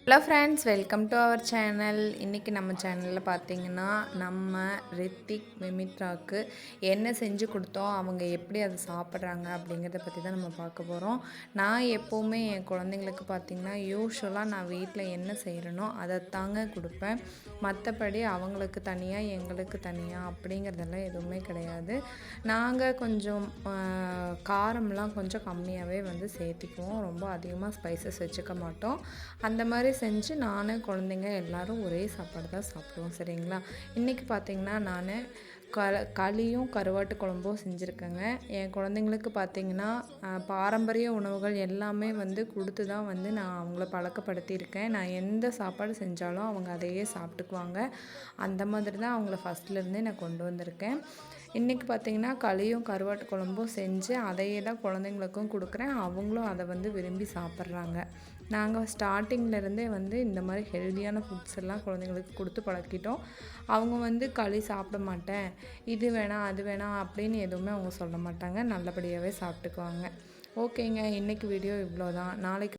Hello friends, welcome to our channel. இன்றைக்கி நம்ம சேனலில் பார்த்திங்கன்னா நம்ம ரித்திக் மிமித்ராவுக்கு என்ன செஞ்சு கொடுத்தோம், அவங்க எப்படி அதை சாப்பிட்றாங்க அப்படிங்கிறத பற்றி தான் நம்ம பார்க்க போகிறோம். நான் எப்போவுமே என் குழந்தைங்களுக்கு பார்த்திங்கன்னா யூஸ்வலாக நான் வீட்டில் என்ன செய்கிறேனோ அதை தாங்க கொடுப்பேன். மற்றபடி அவங்களுக்கு தனியாக எங்களுக்கு தனியாக அப்படிங்கிறதெல்லாம் எதுவுமே கிடையாது. நாங்கள் கொஞ்சம் காரம்லாம் கொஞ்சம் கம்மியாகவே வந்து சேர்த்திக்குவோம். ரொம்ப அதிகமாக ஸ்பைசஸ் வச்சுக்க மாட்டோம். அந்த மாதிரி செஞ்சு நான் குழந்தைங்க எல்லோரும் ஒரே சாப்பாடு தான் சாப்பிடுவோம். சரிங்களா? இன்றைக்கி பார்த்திங்கன்னா நான் களியும் கருவாட்டு குழம்பும் செஞ்சுருக்கேங்க. என் குழந்தைங்களுக்கு பார்த்திங்கன்னா பாரம்பரிய உணவுகள் எல்லாமே வந்து கொடுத்து தான் வந்து நான் அவங்கள பழக்கப்படுத்தியிருக்கேன். நான் எந்த சாப்பாடு செஞ்சாலும் அவங்க அதையே சாப்பிட்டுக்குவாங்க. அந்த மாதிரி தான் அவங்கள ஃபஸ்ட்லேருந்தே நான் கொண்டு வந்திருக்கேன். இன்றைக்கி பார்த்திங்கன்னா களியும் கருவாட்டு குழம்பும் செஞ்சு அதையே தான் குழந்தைங்களுக்கும் கொடுக்குறேன். அவங்களும் அதை வந்து விரும்பி சாப்பிட்றாங்க. நாங்கள் ஸ்டார்டிங்லேருந்தே வந்து இந்த மாதிரி ஹெல்தியான ஃபுட்ஸ் எல்லாம் குழந்தைங்களுக்கு கொடுத்து பழக்கிட்டோம். அவங்க வந்து களி சாப்பிட மாட்டேன், இது வேணாம் அது வேணாம் அப்படின்னு எதுவுமே அவங்க சொல்ல மாட்டாங்க. நல்லபடியாகவே சாப்பிட்டுக்குவாங்க. ஓகேங்க, இன்றைக்கி வீடியோ இவ்வளோ தான். நாளைக்கு